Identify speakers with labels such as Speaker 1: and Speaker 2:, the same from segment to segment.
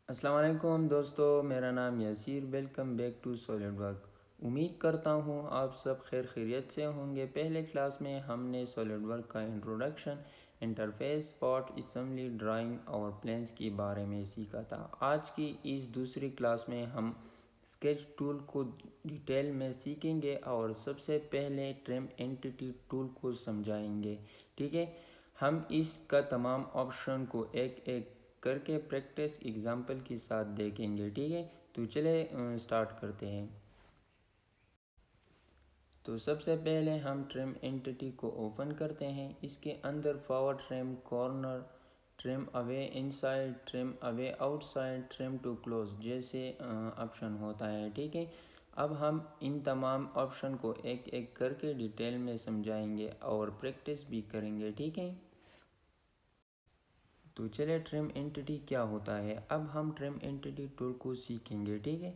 Speaker 1: अस्सलाम वालेकुम दोस्तों, मेरा नाम Yasir. Welcome back to SolidWork. उम्मीद करता हूँ आप सब खैर खैरियत से होंगे। पहले क्लास में हमने सॉलिडवर्क का introduction, interface, part assembly, drawing और प्लान्स के बारे में सीखा था। आज की इस दूसरी क्लास में हम स्केच टूल को डिटेल में सीखेंगे और सबसे पहले ट्रिम एंटिटी टूल को समझाएंगे। ठीक है, हम इसका तमाम ऑप्शन को एक एक करके प्रैक्टिस एग्जाम्पल के साथ देखेंगे। ठीक है, तो चले स्टार्ट करते हैं। तो सबसे पहले हम ट्रिम एंटिटी को ओपन करते हैं। इसके अंदर forward trim, corner, trim away inside, trim away outside, trim to close जैसे ऑप्शन होता है। ठीक है, अब हम इन तमाम ऑप्शन को एक एक करके डिटेल में समझाएंगे और प्रैक्टिस भी करेंगे। ठीक है, तो चलिए ट्रिम एंटिटी क्या होता है। अब हम ट्रिम एंटिटी टूल को सीखेंगे। ठीक है,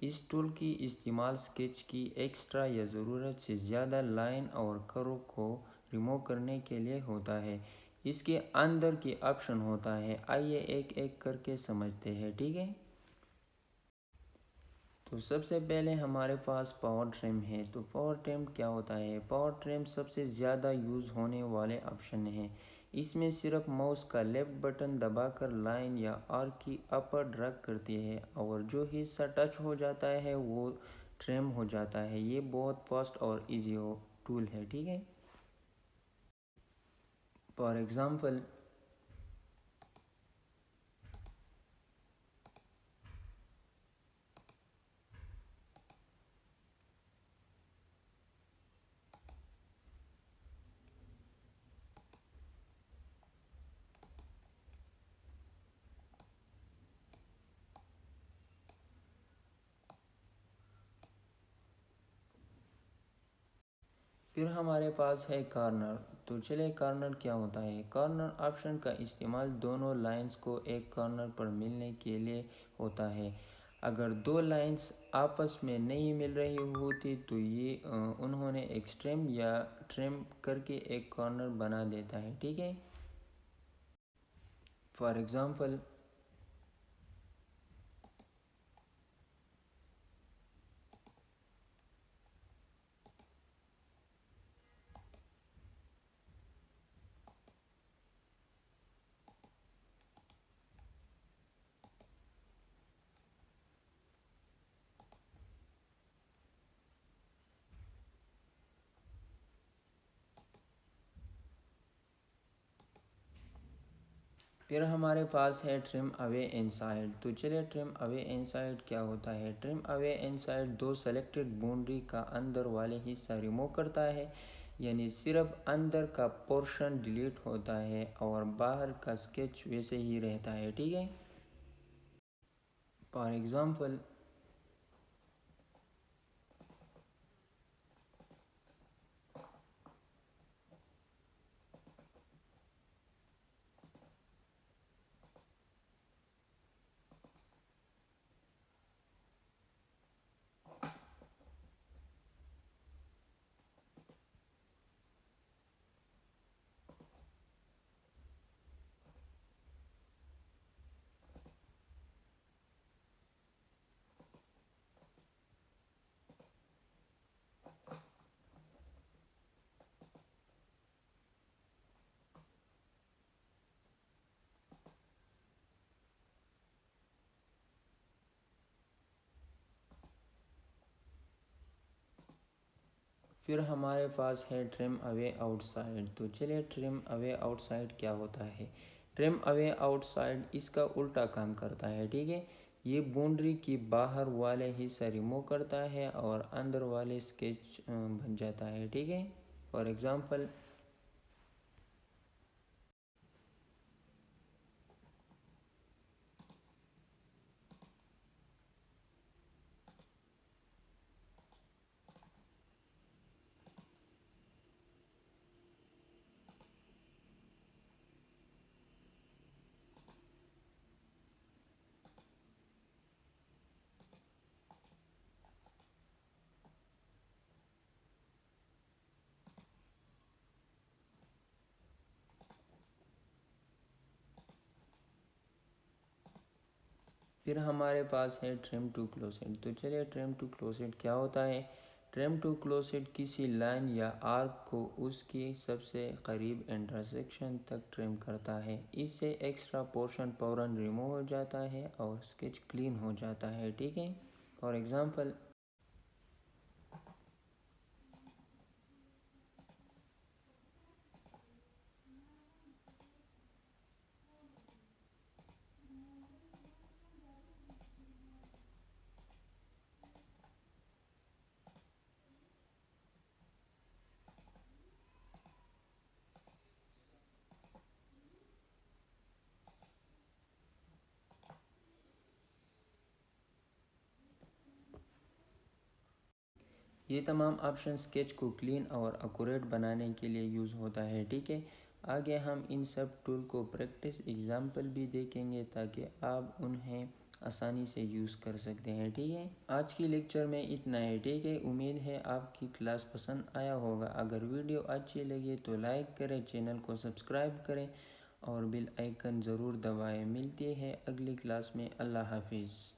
Speaker 1: इस टूल की इस्तेमाल स्केच की एक्स्ट्रा या ज़रूरत से ज़्यादा लाइन और कर्व को रिमूव करने के लिए होता है। इसके अंदर की ऑप्शन होता है, आइए एक एक करके समझते हैं। ठीक है, तो सबसे पहले हमारे पास पावर ट्रिम है। तो पावर ट्रिम क्या होता है? पावर ट्रिम सबसे ज़्यादा यूज़ होने वाले ऑप्शन है। इसमें सिर्फ माउस का लेफ़्ट बटन दबाकर लाइन या आर्क की अपर ड्रैग करती है और जो हिस्सा टच हो जाता है वो ट्रिम हो जाता है। ये बहुत फास्ट और इजी टूल है। ठीक है, फॉर एग्ज़ाम्पल फिर हमारे पास है कॉर्नर। तो चले कॉर्नर क्या होता है। कॉर्नर ऑप्शन का इस्तेमाल दोनों लाइंस को एक कॉर्नर पर मिलने के लिए होता है। अगर दो लाइंस आपस में नहीं मिल रही होती तो ये उन्होंने एक्सट्रीम या ट्रिम करके एक कॉर्नर बना देता है। ठीक है, फॉर एग्ज़ाम्पल फिर हमारे पास है ट्रिम अवे इनसाइड। तो चलिए ट्रिम अवे इनसाइड क्या होता है। ट्रिम अवे इनसाइड दो सेलेक्टेड बाउंड्री का अंदर वाले हिस्सा रिमूव करता है, यानी सिर्फ अंदर का पोर्शन डिलीट होता है और बाहर का स्केच वैसे ही रहता है। ठीक है, फॉर एग्ज़ाम्पल फिर हमारे पास है ट्रिम अवे आउटसाइड। तो चलिए ट्रिम अवे आउटसाइड क्या होता है। ट्रिम अवे आउटसाइड इसका उल्टा काम करता है। ठीक है, ये बाउंड्री की बाहर वाले हिस्सा रिमूव करता है और अंदर वाले स्केच बन जाता है। ठीक है, फॉर एग्ज़ाम्पल फिर हमारे पास है ट्रिम टू क्लोसेट। तो चलिए ट्रिम टू क्लोसेट क्या होता है। ट्रिम टू क्लोसेट किसी लाइन या आर्क को उसकी सबसे करीब इंटरसेक्शन तक ट्रिम करता है। इससे एक्स्ट्रा पोर्शन फौरन रिमूव हो जाता है और स्केच क्लीन हो जाता है। ठीक है। फॉर एग्ज़ाम्पल, ये तमाम ऑप्शन स्केच को क्लीन और एक्यूरेट बनाने के लिए यूज़ होता है। ठीक है। आगे हम इन सब टूल को प्रैक्टिस एग्जाम्पल भी देखेंगे ताकि आप उन्हें आसानी से यूज़ कर सकते हैं। ठीक है। आज की लेक्चर में इतना है। ठीक है। उम्मीद है आपकी क्लास पसंद आया होगा। अगर वीडियो अच्छी लगे तो लाइक करें, चैनल को सब्सक्राइब करें और बेल आइकन ज़रूर दबाएं। मिलती है अगली क्लास में। अल्लाह हाफिज़।